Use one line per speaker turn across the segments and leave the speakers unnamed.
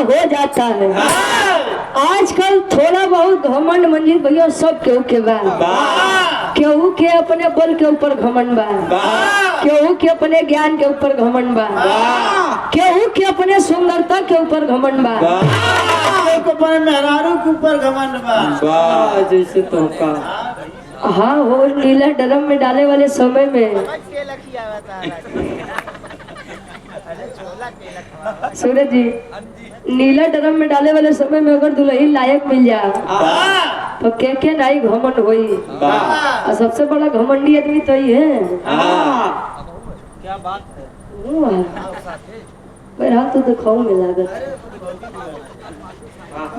हो जाता है। आजकल थोड़ा बहुत घमंड मंजिल भैया सब केहू के बा। केहू के अपने बल के ऊपर घमंड बा, केहू के अपने ज्ञान के ऊपर घमंड बा, केहू के अपने सुंदरता के ऊपर घमंड बा,
अपने मेहरारू के ऊपर घमंड बा।
जैसे तो का हाँ वो नीला ड्रम में डाले वाले समय में सूरज जी, नीला ड्रम में डाले वाले समय में अगर दुल्हन लायक मिल जाए तो के नहीं घमंड होई। और सबसे बड़ा घमंडी आदमी तो ही है।
क्या बात
है हाल तो दिखाऊ में लागत।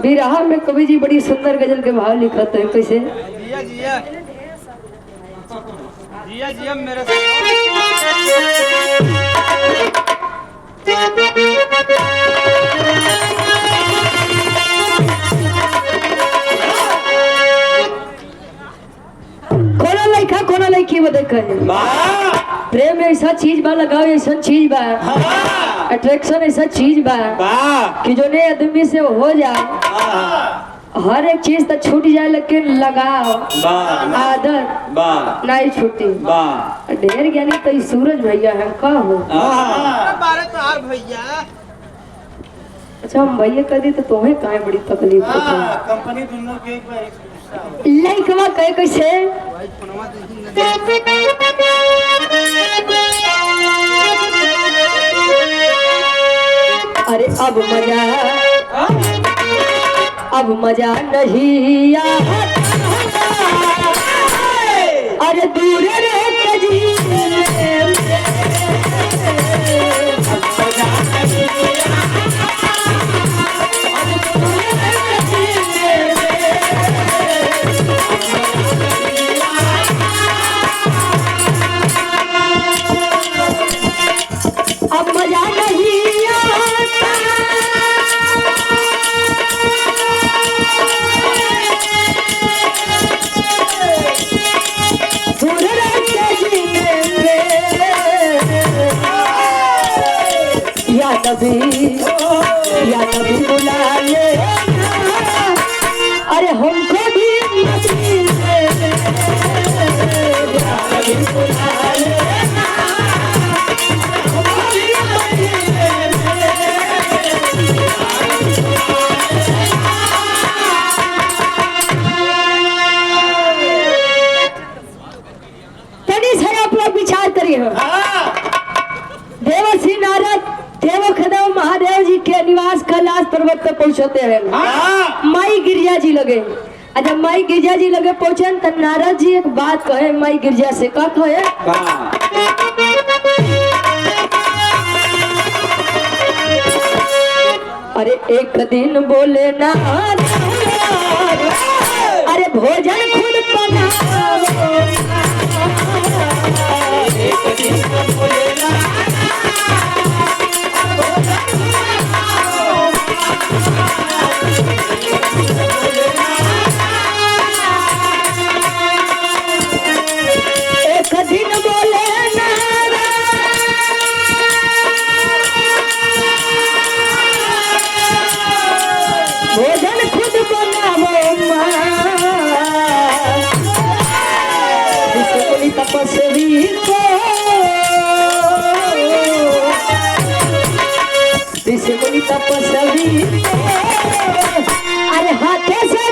बिरहा में कवि जी बड़ी सुंदर गजल के भाव लिखते हैं। कैसे
जिया जिया जिया जिया मेरे
कोना लड़की वो देखे प्रेम ऐसा चीज बा, लगाओ ऐसा चीज बा, अट्रैक्शन ऐसा चीज बा कि जो ने आदमी से हो जाए हर एक चीज तो छूट जाए लेकिन लगाओ आदत नहीं छूटी। ढेर ज्ञानी तो सूरज भैया है का हो।
भैया
अच्छा हम भैया कर दी तो तुम्हें काहे बड़ी तकलीफ होती है।
कंपनी दोनों के
लइकवा कहे कैसे अरे अब मजा नहीं आता, अरे दूर रह के अब मजा नहीं आता, दूर रह के जीने या नबी बुला ले, अरे हमको भी बुला ले। विचार करिए देवर्षि नारद देवोखदव महादेव जी के निवास कैलाश पर्वत पर पहुंचते हैं। माई गिरजा जी लगे। जब माई गिरजा जी लगे पहुंचे तो नारद जी एक बात कहे माई गिरजा से का कहे अरे एक दिन बोले ना अरे भोजन खुद बनाओ, एक दिन बोले भोजन खुद बनाओ तपस्वी को, मुनि तपस्वी को अरे हाथे से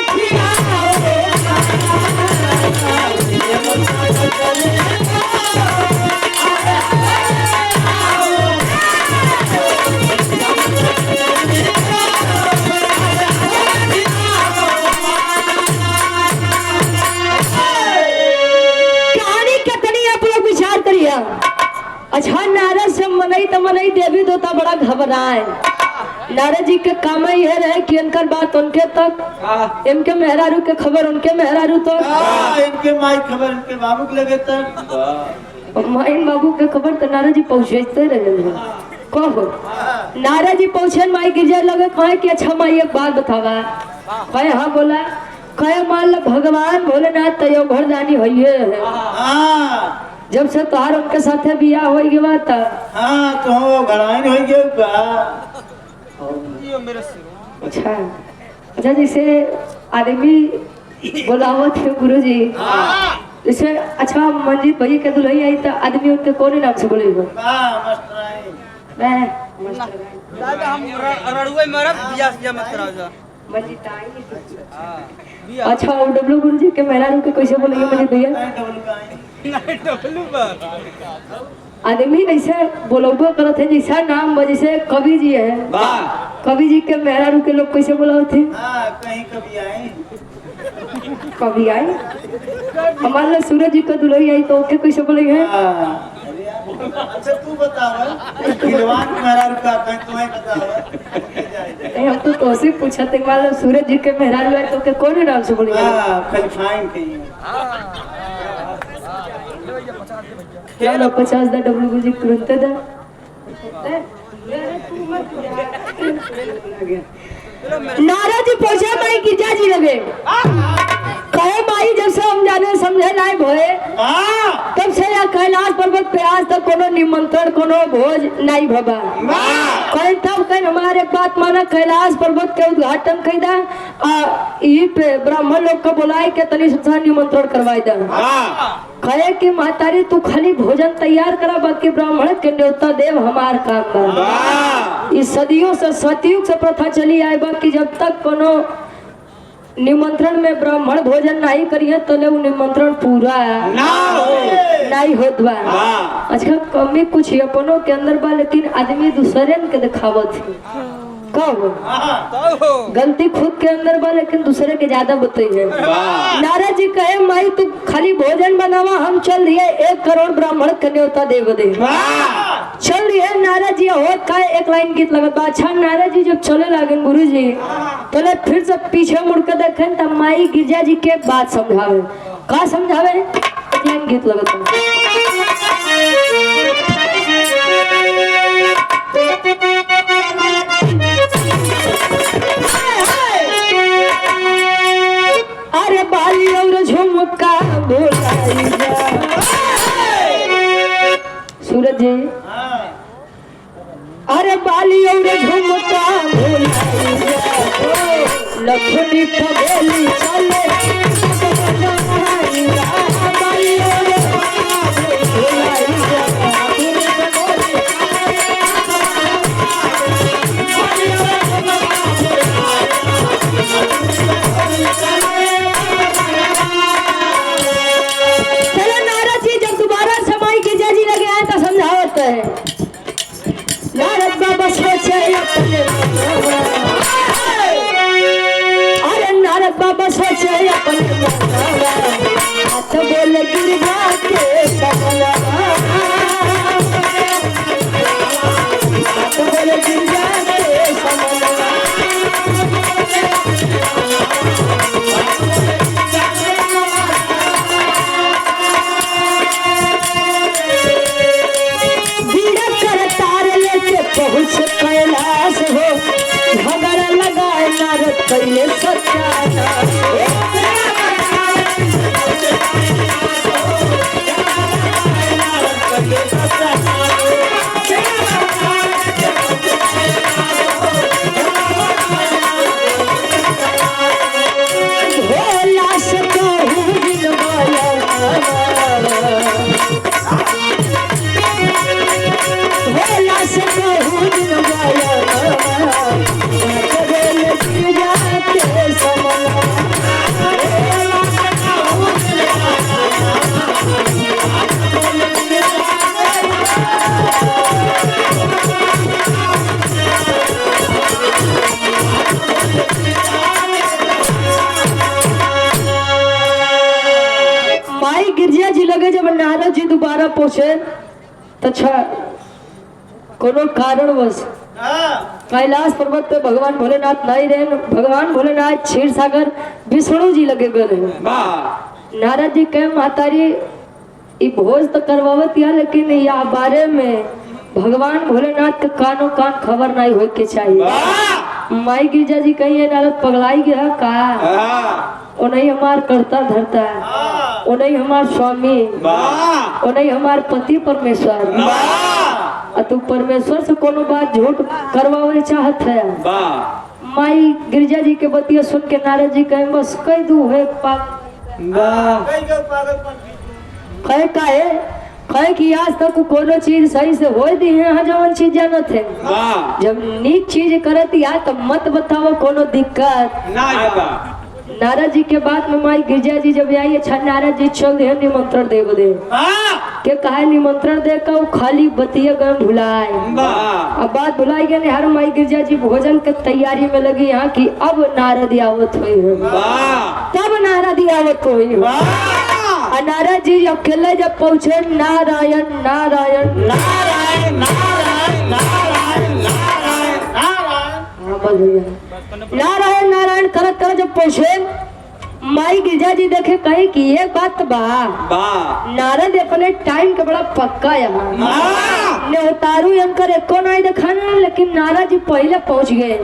अच्छा नारद से मनई तो मनई देवी देवता बड़ा घबराए। नारद जी के काम ही है रहे कि उनकर बात उनके तक, इनके मेहरारू के खबर उनके मेहरारू तक,
इनके माई खबर इनके बाबू के लगे तक,
माई बाबू के खबर तो नारद जी पहुँचते रहे। कहो नारद जी पहुँचे माई गिरजा लगे कहे कि अच्छा माई एक बात बतावा। कहे हाँ बोला। कहे मान लो भगवान भोलेनाथ तयो घरदानी होइए है। जब से तोहार उनके साथे बियाह हो गया था
हाँ तो घड़ाइन हो गया
अच्छा अच्छा, जैसे आदमी बोलावत है गुरु जी, जैसे अच्छा मंजीत भैया के दुल्हन आई तो आदमी उनके कौन नाम से बोले?
दादा हम रड़ुए मरब बियाह से मत कराओ जा।
अच्छा और डब्लू गुरु जी के मेहरारू के कैसे बोलेंगे मंजीत भैया?
नहीं डबलू पर
आदमी ऐसे बोलबो करत है जैसा नाम जैसे कवि जी है, कवि जी के मेहरारू के लोग कैसे बोलावत है?
कहीं कभी आए
कवि आए हमारे लिए सूरज जी का दुल्हन आई तो ओके कैसे बोलेंगे?
अच्छा तू बताओ खिलवान मेहरारू का कहीं तुम्हें बताओ।
हम तो तोसे पूछा थे मान लो सूरज जी के मेहरारू है तो ओके कौन नाम से बोलेंगे?
खलीफाइन कहीं
चलो 50 दा डब्लू गुरु जी तुरंत दा। नारा जी पहुंचे माई गिरजा जी लगे कहे माई जब से हम जाने समझे लायक होए तब से या कैलाश पर्वत पे आज तक कोनो निमंत्रण कोनो भोज नहीं भबा। कहे तब कहे हमारे बात माना कैलाश पर्वत के उद्घाटन कई दा ई पे ब्राह्मण लोग को बुलाए के तनी सा निमंत्रण करवाई दा। कहे कि महतारी तू खाली भोजन तैयार करा बाकी ब्राह्मण के न्योता देव हमार काम बा। इस सदियों से सतयुग से प्रथा चली आए बा कि जब तक कोनो निमंत्रण में ब्राह्मण भोजन नहीं करिए तो ले निमंत्रण पूरा नहीं होत बा। अच्छा कमी कुछ अपनों के अंदर बा लेकिन आदमी दूसरे के दिखावत है कब गलती खुद के अंदर बा लेकिन दूसरे के ज्यादा बताइए। नारद जी कहे माई तू खाली भोजन बनावा हम चल रही है 1 करोड़ ब्राह्मण के न्योता देव दे चल रही है। नारद जी होत का एक लाइन गीत लगत बा। अच्छा नारद जी जब चले लगे गुरु जी तो ले फिर से पीछे मुड़ के देखें तब माई गिरजा जी के बात समझावे का समझावे एक लाइन गीत लगत बा। अरे बाली और झुमका बोलाई जा सूरज जी अरे बाली और झुमका बोलाई जा लखनी पगली चले बाली और बोलाई जा नारद बाबा सोचे अपने अरे नारद बाबा सोचे अपने हाथ बोले गिरजा के समला हाथ बोले गिरजा के समला पहुँच कैलाश हो झगड़ा लगाए नारद पहले सत्याना भोला से कहूँ दिन वाला भोला से कहूँ दिन वाला कबेल गिरजा के समला माई गिरजा जी लगे जब नारद जी दोबारा पहुंचे तो अच्छा कोनो कारणवश कैलाश पर्वत पे भगवान भोलेनाथ नहीं रहे। भगवान भोलेनाथ क्षीर सागर विष्णु जी लगे गए। नारद जी कहे मातारी ये भोज तो करवावत या लेकिन या बारे में भगवान भोलेनाथ के कानों कान खबर नहीं हो के चाहिए। माई गिरजा जी कही नारद पगलाई गया का वो नहीं हमार करता धरता वो नहीं हमार स्वामी वो नहीं हमार पति परमेश्वर तू परमेश्वर से कोनो बात झूठ करवावे चाहत है। माई गिरजा जी के बतिया सुन के नारद जी कहे बस कह दू है कहे कहे कि आज तक कोई चीज सही से हो दी है जवन चीज जानत है। जब नीक चीज करत या तो मत बताओ कोनो दिक्कत। नारद जी के बाद में माई गिरजा जी जब आई अच्छा नारद जी चल दे निमंत्रण दे दे के कहा निमंत्रण दे का खाली बतिया गन भुलाए। अब बात भुलाई गए हर माई गिरजा जी भोजन के तैयारी में लगी यहाँ की अब नारद आवत हुई है तब नारद आवत हुई है। नारद जी अकेले जब पहुंचे नारायण नारायण नारायण नारायण नारायण नारायण नारायण करत करत जब पहुंचे माई गिरजा जी देखे कहे कि ये बात बा नारद अपने टाइम के बड़ा पक्का यहाँ ने उतारू अंकर एको नहीं दिखाना लेकिन नारद जी पहले पहुंच गए।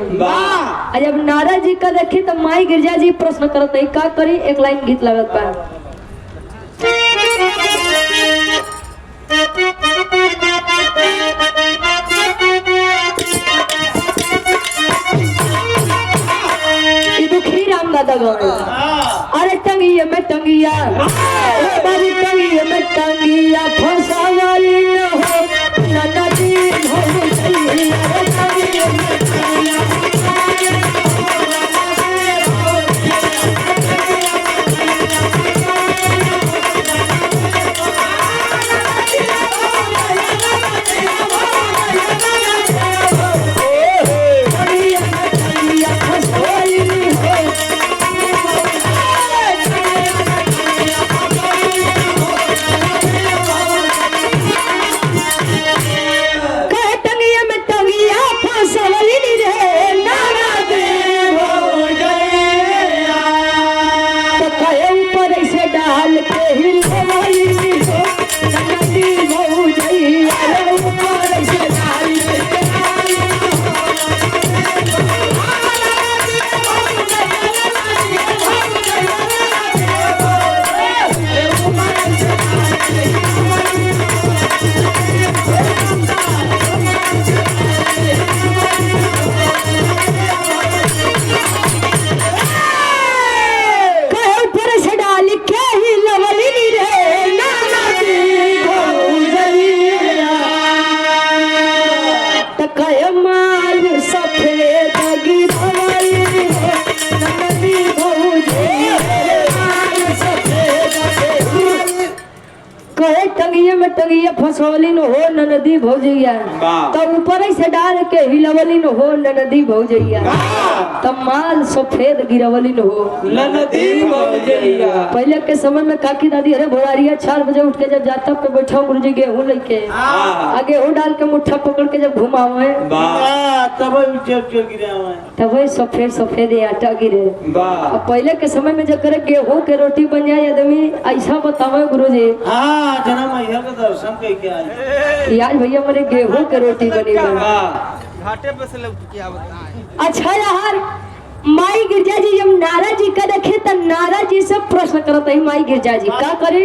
जब नारद जी का देखे तो माई गिरजा जी प्रश्न करत नहीं का करी एक लाइन गीत लगत बा अरे टंगिया में टंगिया बाबू टंगिया में टंगिया फंसा वाली न हो नदी हो टंगिया में टंगिया टंगिया फसवली न हो नदी भौजैया तब ऊपर से डाल के हिलवली न हो नदी भौजैया तब माल सफेद गिरवली न हो नदी भौजैया। पहले के समय में काकी दादी अरे भोरारिया 4 बजे उठ के जब जाता पे बैठा गुरुजी गेहूं लेके गेहूं डाल के मुट्ठा पकड़ के जब घुमावे तब सफेद सफेद आटा गिरे। पहले के समय में जब गेहूं के रोटी बन जाए आदमी ऐसा बतावे गुरुजी
दर्शन
कि आज भैया मेरे गेहूं के रोटी बनी
घाटे पे से लौट के आवता।
अच्छा यार माई गिरजा जी जब नारद जी का देखे तो नारद जी से प्रश्न करते है माई गिरजा जी क्या करे।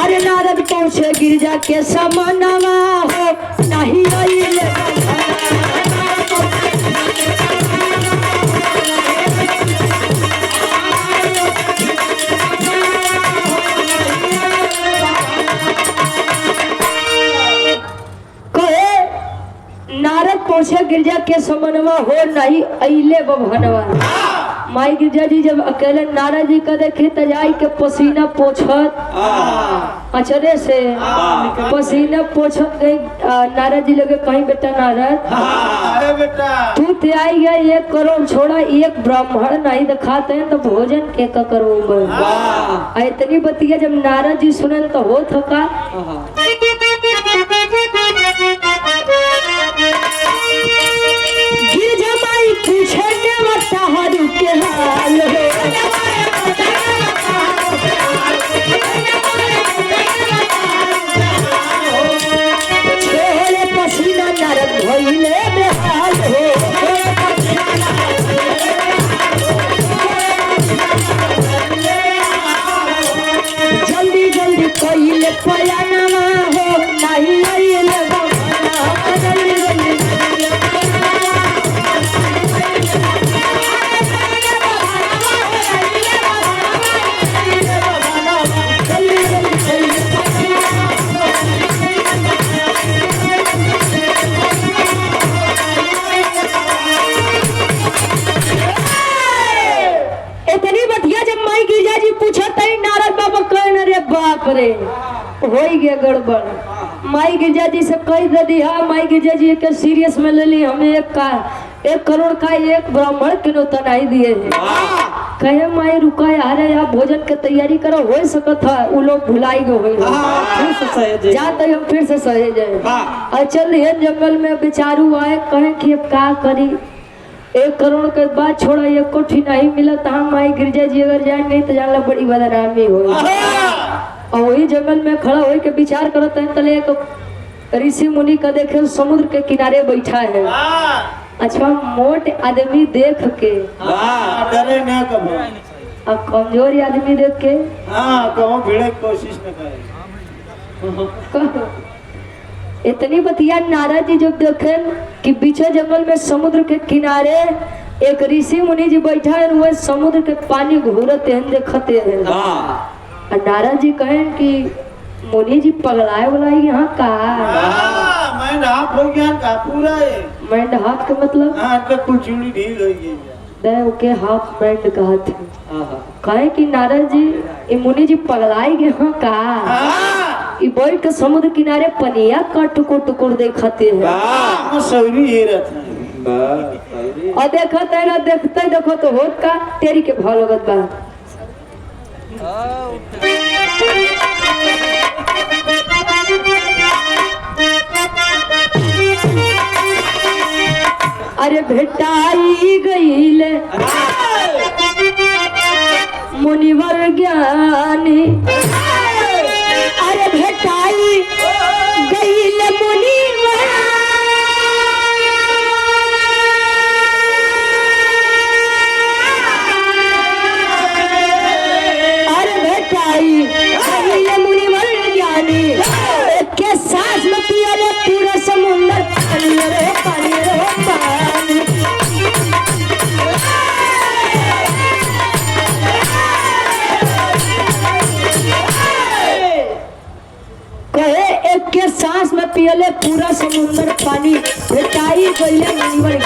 अरे नारद पहुंचे गिरजा के समानवा हो नहीं आइले नारद पहुंचे गिरजा के समनवा हो नहीं अइले बभनवा। माई गिरजा जी जब अकेले नारद जी का देखे तो जाई के पसीना पोछत अचरे से पसीना पोछत गई। नारद जी लगे कहीं बेटा नारद तू ते आई गए 1 करोड़ छोड़ा 1 ब्राह्मण नहीं दिखाते हैं तो भोजन के का करोगे। इतनी बतिया जब नारद जी सुने तो हो थका गिरजा माई पूछे हरू के हाल हो छोड़े पसीना नारद भइले बेहाल हो गड़बड़। माई गिरजा जी से कह दे दी हाँ माई गिरजा जी के सीरियस में ले ली, हमें 1 करोड़ का एक ब्राह्मण के न्योता नहीं दिए हैं। कहे माई रुका यार यहाँ भोजन के तैयारी करो, हो सकता है वो लोग भुलाई गए जाते हम फिर से सहे जाए। और चल ये जंगल में बेचारू आए कहे कि अब क्या करी, 1 करोड़ के बाद छोड़ा 1 कोठी नहीं मिला तो हम माई गिरजा जी अगर जान गई तो जानला बड़ी बदनामी हो। और वही जंगल में खड़ा हो के विचार करते हैं तले एक ऋषि मुनि का देखे समुद्र के किनारे बैठा है। अच्छा मोट आदमी देख के
डरे ना कबो,
और कमजोर आदमी देख के
कहो भिड़े कोशिश न करे।
इतनी बतिया नारद जी जब देखे कि बीचे जंगल में समुद्र के किनारे एक ऋषि मुनि जी बैठा है, वह समुद्र के पानी घूरते हैं देखते हैं। और नारद जी कहें कि मुनि जी पगलाए बुलाए यहाँ का
माइंड हाफ हो गया का पूरा है।
माइंड हाफ के मतलब
तो कुल चूड़ी ढील हो गई
देव के हाफ माइंड कहा थे। कहे कि नारद जी ये मुनि जी पगलाए गए यहाँ का ये बैठ के समुद्र किनारे पनिया का टुकुर टुकुर देखते हैं।
सवरी ये रहता
और देखते है ना देखते देखो तो होत का तेरी के भाव लगत बा। अरे भेटाई गईले मुनिवर ज्ञानी, अरे भेटाई गईले मुनिवर, अरे भेटाई गईले मुनिवर ज्ञानी के साथ में पिया रे पूरा समुंदर पानी रे पानी रे पानी। कहे एक के सांस में पियले पूरा समुंदर पानी, भेटाई गईले मुनिवर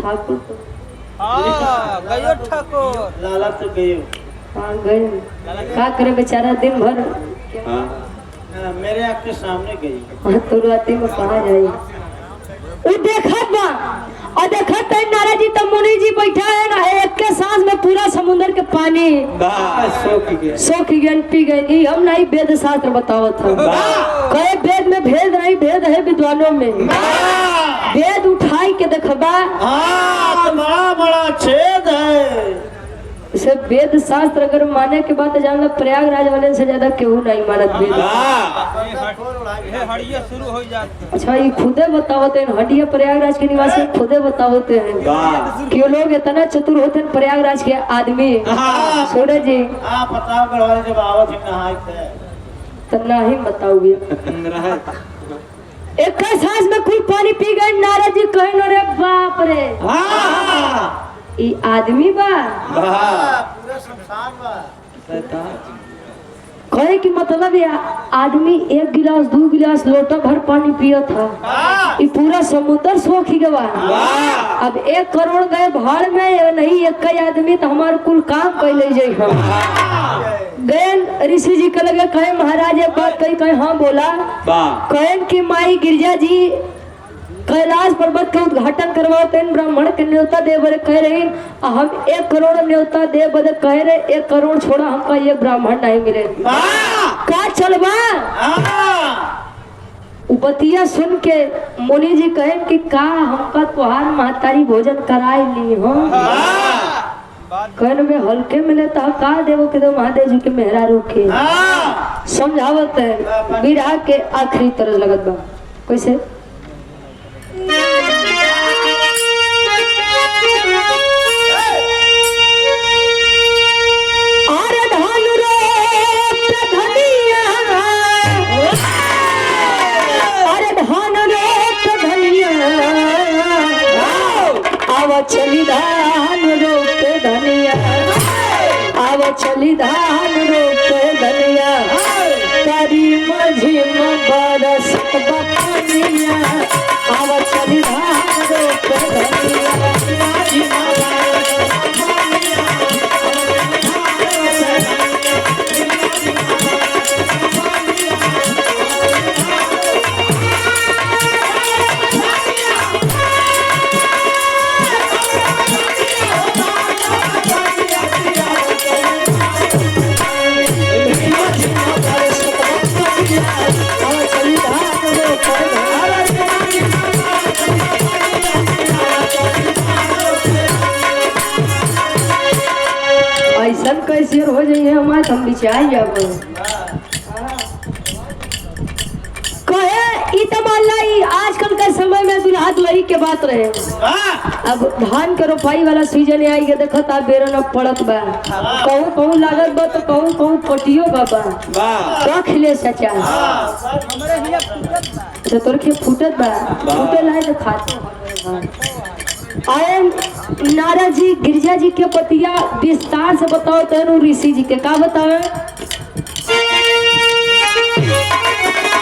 ठाकुर
गयो ठाकुर
लाला तो गयो।
हाँ गए का करे बेचारा दिन भर
मेरे आँख के सामने गई।
हाँ तो राती में कहाँ जाई वो देखत बा और देखत है नारद जी तो मुनि जी बैठा है ना एक के सांस में पूरा समुंदर के पानी सोख गए पी गए। नहीं हम नहीं वेद शास्त्र बतावत हम कहे वेद में भेद नहीं, भेद है विद्वानों में। वेद उठाई के देखबा
बड़ा बड़ा छेद है।
इसे वेद शास्त्र अगर माने के बाद जान लो प्रयागराज वाले से ज्यादा केहू नहीं मानत वेद।
हड़िया शुरू हो जाती।
अच्छा ये खुदे बतावते हैं हड्डिया प्रयागराज के निवासी खुदे बतावते हैं कि लोग इतना चतुर होते हैं प्रयागराज के आदमी। सूरज जी
पता करवाले जब आवत है नहाए
तो नहीं बताओगे। एक सांस में कुल पानी पी गए नारद जी कहे रे बाप रे ये आदमी बा
पूरा संसार बा।
कहे कि मतलब ये आदमी 1 गिलास 2 गिलास लोटा भर पानी पिया था, ये पूरा समुद्र सोख ही गवा। अब 1 करोड़ गए भाड़ में नहीं एक आदमी तो हमारे कुल काम कैले जाए। गए ऋषि जी के लगे कहे महाराज एक बात कही कहे हाँ बोला। कहे कि माई गिरजा जी कैलाश पर्वत के उद्घाटन करवाते हैं ब्राह्मण के न्योता दे बड़े कह रहे हम 1 करोड़ न्योता दे बड़े कह रहे 1 करोड़ छोड़ा हमका ये ब्राह्मण नहीं मिले का चलवा। उपतिया सुन के मुनि जी कहे कि का हमका तुहार महतारी भोजन कराए ली हो। कहने में हल्के मिले तो का देवो के दो महादेव जी के मेहरा रूखे समझावत है। विरह के आखिरी तरह लगत बा कैसे चली धान रोपे धनिया आव चली धान रोपे धनिया तारी माझी बरस बनिया आव चली धान रोपे धनिया माझी है हमारे हम विचार जाबो कहे ई तो मान लाई आजकल के समय में दुल्हा दुल्ही के बात रहे। अब धान के रोपाई वाला सीजन आई के देखत आप बेरन अब पड़त बा कहूं कहूं लागत बा तो कहूं कहूं पटियो बाबा का खिले सचा तो तोर के फूटत बा फूटे लाए तो खाते आए नारद जी गिरजा जी के पतिया विस्तार से बताओ तो ऋषि जी के का बतावे।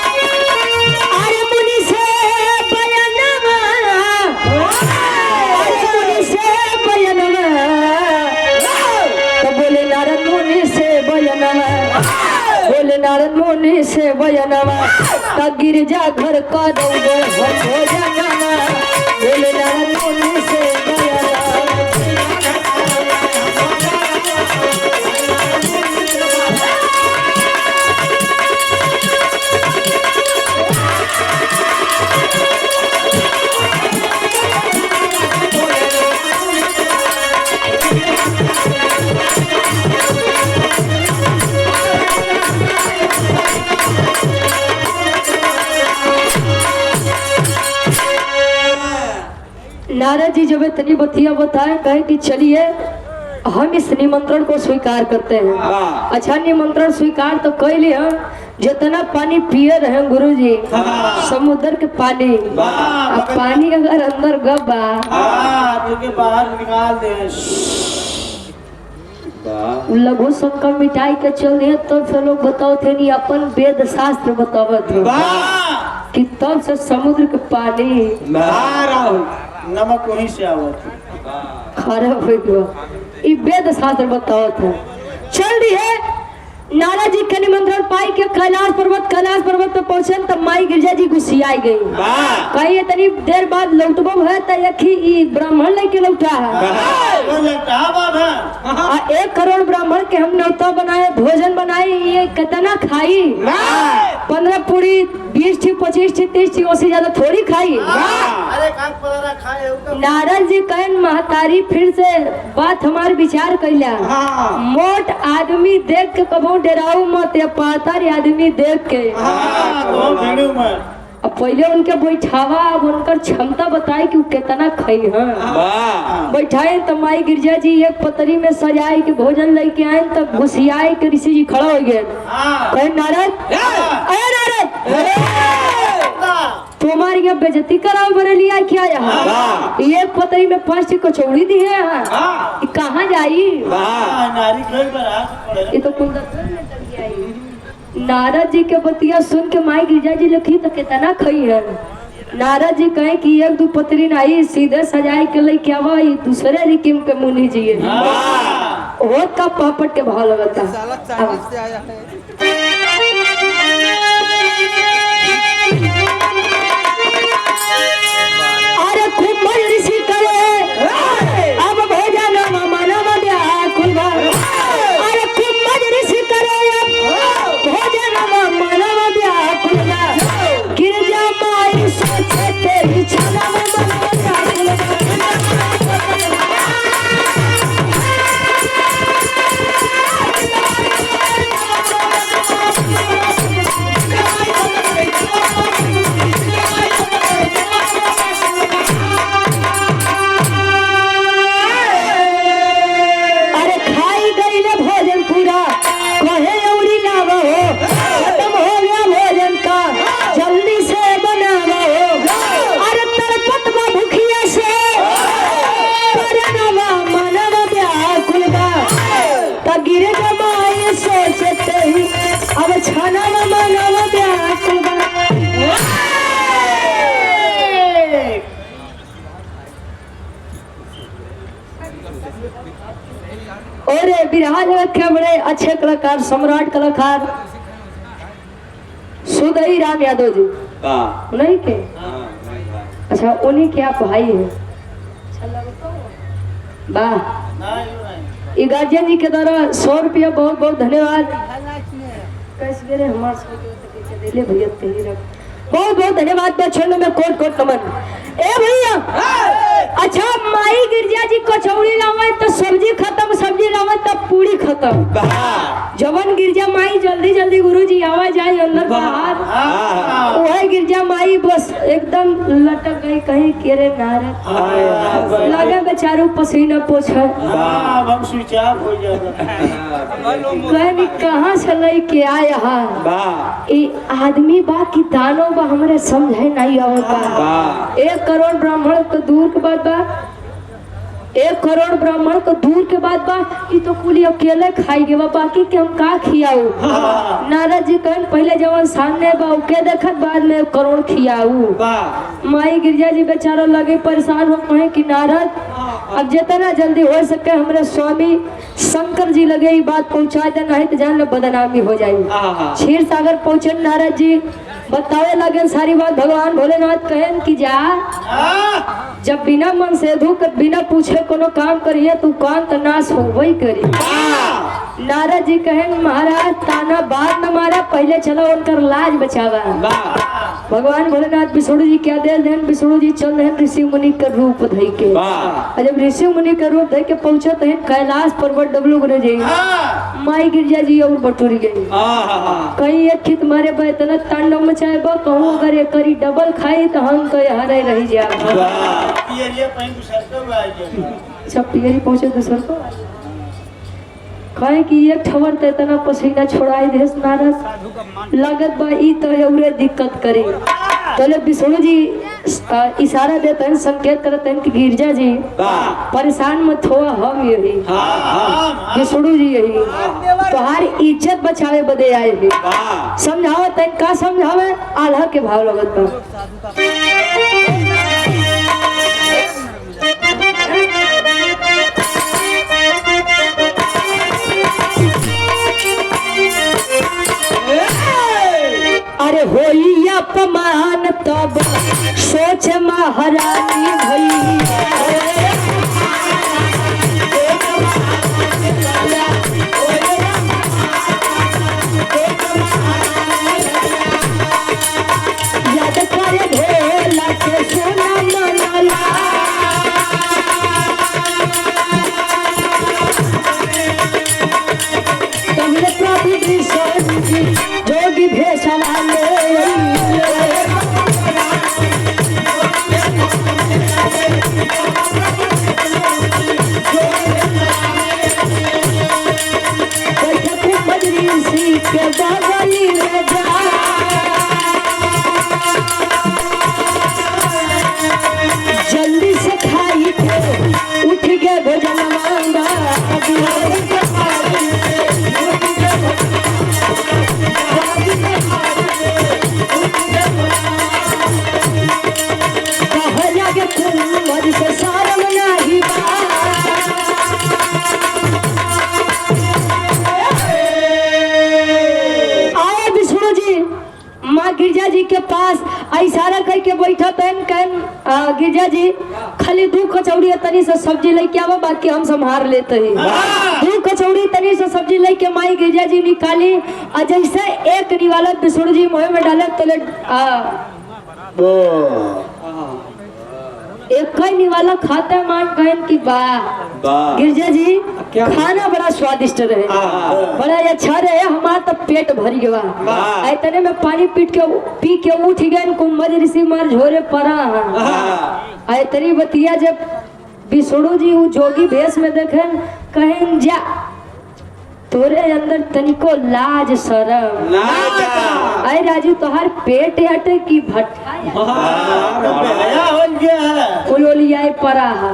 अरे मुनि से बयानवा तो बोले नारद मुनि से बयानवा बोले नारद मुनि से बयानवा तो गिरजा घर का दौड़े हो जाना बोले नारद मुनि से नारद जी जब इतनी बतिया बताए कहे कि चलिए हम इस निमंत्रण को स्वीकार करते हैं। अच्छा निमंत्रण स्वीकार तो कर लिए हम जितना पानी पिए रहे गुरु जी समुद्र के पानी अब पानी अगर अंदर गबा
तो बाहर निकाल दे
लघु शंकर मिटाई के चल दिए तो फिर लोग बताओ थे नहीं अपन वेद शास्त्र बतावत कि तब से समुद्र के पानी
नमक वहीं से आवत
खराब हो गया ये वेद शास्त्र बताओ था। चल रही है नारद जी के निमंत्रण पाई के कैलाश पर्वत पे पहुंचे तब माई गिरजा जी गुस्सियाई गई कही इतनी देर बाद लौटबो है तो एक ब्राह्मण लेके लौटा है 1 करोड़ ब्राह्मण के हम न्योता बनाए भोजन बनाए ये कितना खाई 15 पूरी 20 थी 25 थी 30 थी उससे ज्यादा थोड़ी खाई। नारद जी कहन महतारी फिर से बात हमारे विचार कैला मोट आदमी देख के कबो डराऊ मत या पातर आदमी देख के अब पहले उनके बैठावा अब उनकर क्षमता बताए कि वो कितना खाई है बैठाए तो माई गिरजा जी एक पतरी में सजाए के भोजन लेके आए तब घुसियाए के ऋषि जी खड़ा हो गए कहे नारद अरे नारद तुम्हारी यहाँ बेइज्जती कराओ बने लिया क्या यहाँ एक पतरी में 5 कचौड़ी दी है यहाँ कहाँ जाई ये तो नारद जी के बतिया सुन के माई गिरजा जी लिखी तो कितना खई है। नारद जी कहे कि 1-2 पतरी नहीं सीधे सजाए के लिए क्या हुआ दूसरे रिकिम के मुनि जी होत का पापट के भाव लगता अरे खूब मन ऋषि करे अब भोजन मानव व्याकुल अरे खूब मन ऋषि करे भोजन मानव व्याकुल गिरजा माई सोचे तेरी छना और बिरहा जगत के बड़े अच्छे कलाकार सम्राट कलाकार सुदई राम यादव जी नहीं के अच्छा उन्हीं के आप भाई है वाह ये गार्जियन जी के द्वारा 100 रुपया बहुत बहुत धन्यवाद कैसे हमारे भैया बहुत बहुत धन्यवाद में कोट कोट नमन ए भैया अच्छा माई गिरजा जी कचौड़ी लावे तो सब्जी खत्म, सब्जी लावे तो पूरी खत्म। जवन गिरजा माई जल्दी जल्दी गुरुजी आवा जाए अंदर बाहर, वह गिरजा माई बस एकदम लटक गई कहीं केरे नारद लगे बेचारू पसीना पोछे।
हम स्विच ऑफ हो
कहनी कहाँ से लेके आए यहाँ ये आदमी बा कि दानो बा हमरे समझे नहीं आवता। 1 करोड़ ब्राह्मण को दूर के बाद बा, 1 करोड़ ब्राह्मण को दूर के बाद बा ये तो कुली अकेले खाई गे बा, बाकी के हम का खियाऊ। नारद जी कहन पहले जवन सामने बा के देखत बाद में 1 करोड़ खियाऊ। माई गिरजा जी बेचारा लगे परेशान हो कहे कि नारद अब जितना जल्दी हो सके हमरे स्वामी शंकर जी लगे ये बात पहुंचा दे, नहीं तो जान लो बदनामी हो जाएगी। क्षीर सागर पहुंचे नारद जी बतावे लगे सारी बात। भगवान भोलेनाथ कहन कि जा जब बिना मन से धूकर बिना पूछे कोनो काम करिए तू कान तो नाश हो वही करी। नारद जी कहें महाराज ताना बाद न मारा, पहले चलो उनकर लाज बचावा। भगवान भोलेनाथ विष्णु जी क्या दे देन, विष्णु जी चल रहे ऋषि मुनि का रूप धई के। जब ऋषि मुनि का रूप धई के पहुंचे तो कैलाश पर्वत डबलू गुरु जी माई गिरजा जी और बटुरी गई। कहीं एक खित मारे बे इतना तांडव मचाए बा, कहूँ अगर एक करी डबल खाई तो हम कहीं हरे रही जाए। सब पियरी पहुंचे दूसर को कहे कि एक ठवर ते इतना पसीना छोड़ाई देश नारद लागत बा ई तो एवरे दिक्कत करी। चले विष्णु जी इशारा देते हैं, संकेत करते हैं कि गिरजा जी परेशान मत हो, हम यही विष्णु जी यही तुम्हारी इज्जत बचावे बदे आए हैं। समझाओ तन का समझावे आल्हा के भाव लगत बा। अरे होई अपमान तब सोच महारानी भई, याद करे भोला के सोना मनला। तुमने प्रभु विष्णु जी जोगी भेषवा में के बगली में जा जल्दी से खाई थे उठ गए भोजन मांगा। कह लगे कुंवर से सारम नहीं गिरजा जी के पास इशारा करके बैठा तन गिरजा जी खाली 2 कचौड़ी तनी से सब्जी लेके आवा, बाकी हम संभाल लेते हैं। 2 कचौड़ी तनी से सब्जी लेके माई गिरजा जी निकाली और जैसे एक निवाला विष्णु जी मुँह में डाले तले एक निवाला खाता मान कहन की वाह गिरजा जी खाना बड़ा स्वादिष्ट रहे, बड़ा अच्छा रहे, हमारा तो पेट भर गया। इतने में पानी पी के उठ गए कुंभज ऋषि मार झोरे पड़ा। इतनी बतिया जब विष्णु जी जोगी भेष में देखें कहें जा तोरे अंदर तनिको लाज शरम अरे राजू तोहार पेट हटे की भट्टा कोलोलियाए पड़ा है।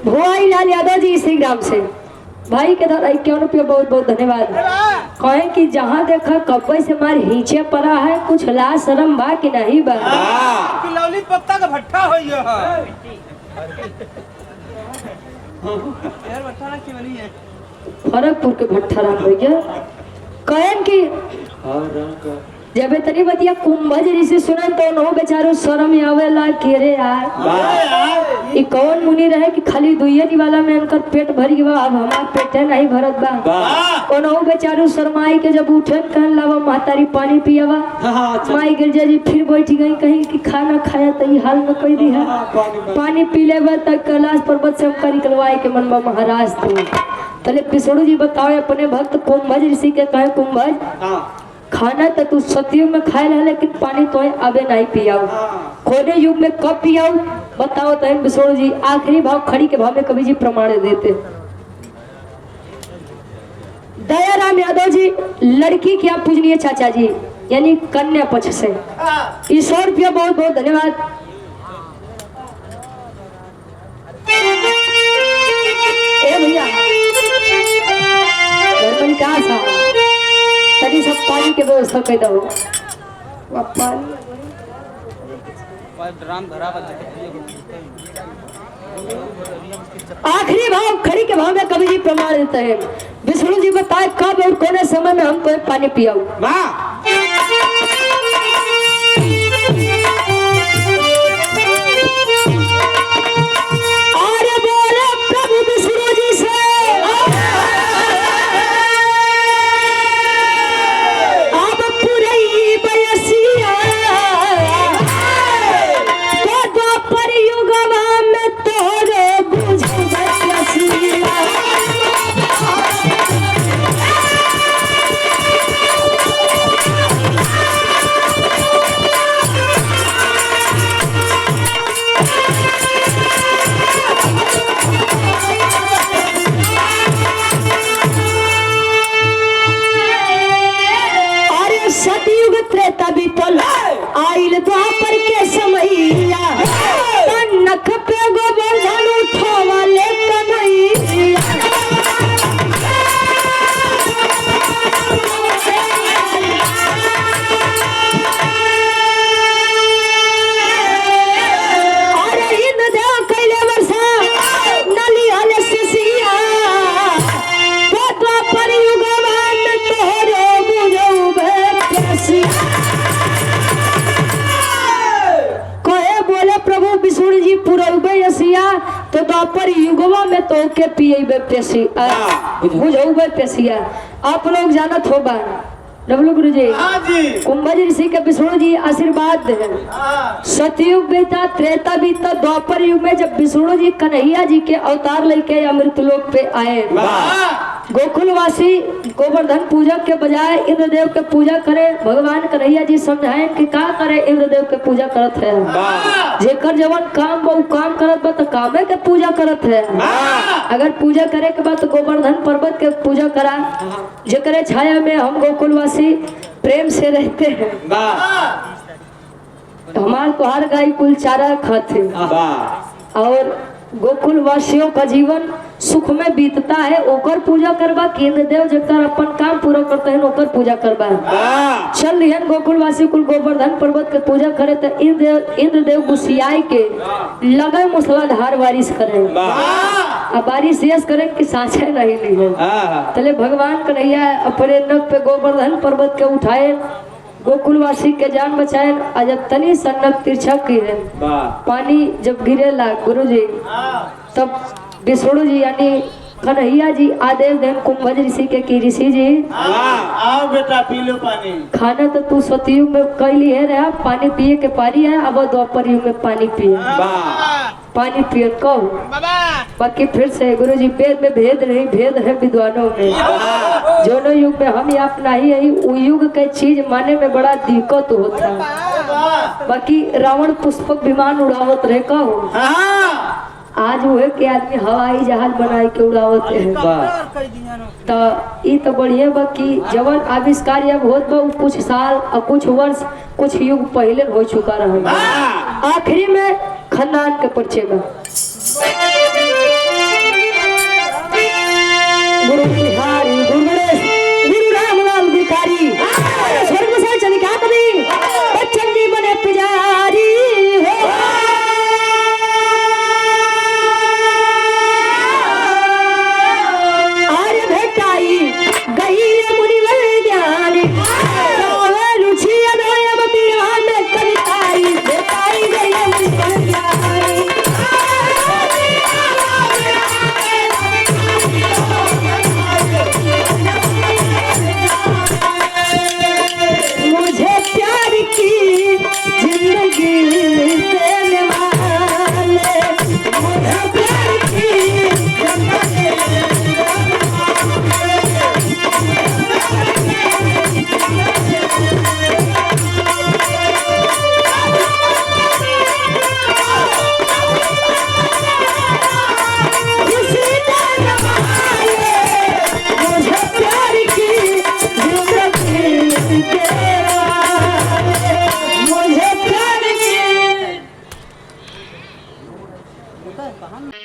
भुआई लाल यादव जी श्री ग्राम से भाई के द्वारा 51 रुपये बहुत बहुत धन्यवाद। कहें कि जहाँ देखा कपड़े से मार हींचे पड़ा है, कुछ लाज शरम बा कि नहीं बा।
लौली पत्ता का भट्टा हो
फरकपुर के भट्टा राम भैया कहें कि जब तनी बतिया कुंभज ऋषि सुनन तो नो बेचारो शर्म आवेला कि रे यार ई कौन मुनि रहे कि खाली दुइये निवाला में उनकर पेट भर गया, अब हमार पेटे नहीं भरत बा। कोनो बेचारो शर्माई के जब उठन कहन लावा महतारी पानी पियावा, माई गिरजा जी फिर बैठ गई कहीं कि खाना खाया तो ई हाल में कोई दी है। पानी पी लेबा तक कैलाश पर्वत से हमका निकलवाए के मनबा महाराज तले पिसड़ू जी बताओ अपने भक्त कुंभज ऋषि के कहे कुंभज खाना तो तू सतयुग में खाए रहा लेकिन पानी तो अबे नहीं पियाओ, खोने युग में कब पियाओ बताओ। तो बिसोड़ जी आखिरी भाव खड़ी के भाव में कवि जी प्रमाण देते। दयाराम यादव जी लड़की के आप पूजनीय चाचा जी यानी कन्या पक्ष से 100 रुपया बहुत बहुत धन्यवाद। ए भैया कहा था तभी सब पानी के व्यवस्था कर दो। पानी आखिरी भाव खड़ी के भाव में कवि जी प्रमाण देते हैं। विष्णु जी बताए कब और कौन समय में हमको पानी पियाओ। आइल द्वापर के समैया नख पे गोवर्धन उठवा ले कन्हैया। अरे इन देव कैले वर्षा नली हले सिसिया तो द्वापर युगवान तोहरे बुझौ बेसिया। प्रभु विष्णु जी पुरौबे असिया तो द्वापर युगवा में तो के पिएबे पेसिया बुझौबे पेसिया। आप लोग जानत होबा डबलू गुरु जी कुंभज ऋषि के विष्णु जी आशीर्वाद दे। सतयुग बीता त्रेता बीता द्वापर युग में जब विष्णु जी कन्हैया जी के अवतार लेके अमृतलोक पे आए, गोकुलवासी गोवर्धन पूजक के बजाय इंद्रदेव के पूजा करे। भगवान कन्हैया जी समझाए कि का करे इंद्रदेव के पूजा करत है, जेकर जवन काम वो काम करत बा तो कामे के पूजा करत है। अगर पूजा करे के बाद तो गोवर्धन पर्वत के पूजा करा, जेकरे छाया में हम गोकुलवासी प्रेम से रहते हैं। हमार तो हर गाय कुल चारा खाते और गोकुल वासियों का जीवन सुख में बीतता है। ओकर पूजा करबा केंद्र देव जकर अपन काम पूरा करते हैं ओकर पूजा करबा। चल रिहन गोकुलवासी कुल गोवर्धन पर्वत के पूजा करे तो इंद्रदेव गुस्सियाई के लगे मूसलाधार बारिश करे। अब बारिश शेष करे कि सांचे नहीं ली है तले भगवान कन्हैया अपने नख पे गोवर्धन पर्वत के उठाए, गोकुलवासी के जान बचाए। जब तनी सन्नक तिरछा की है पानी जब गिरेला गुरु जी तब विष्णु जी यानी कन्हैया जी आदेश देन कुंभज ऋषि के की ऋषि जी
आओ बेटा पी लो पानी।
खाना तो तू सतयुग में कैली है रहा, पानी पिए के पारी है, अब द्वापर युग में पानी पिए पानी पिए कहो। बाकी फिर से गुरु जी वेद में भेद नहीं, भेद है विद्वानों में। दोनों युग में हम अपना ही है, वो युग के चीज माने में बड़ा दिक्कत होता है। बाकी रावण पुष्पक विमान उड़ावत रहे कहो, आज वो है कि आदमी हवाई जहाज बनाए के उड़ावत है। तो ये तो बढ़िया बा कि जवन आविष्कार अब होत बा कुछ साल और कुछ वर्ष कुछ युग पहले हो चुका रहा। आखिरी में खानदान के परिचय में गुरु बिहारी गुरु गणेश गुरु रामलाल भिखारी स्वर्ग से चली क्या कभी बच्चन जी बने पुजारी हो। गई मुनिवर ज्ञानी रुचि
होता है कहाँ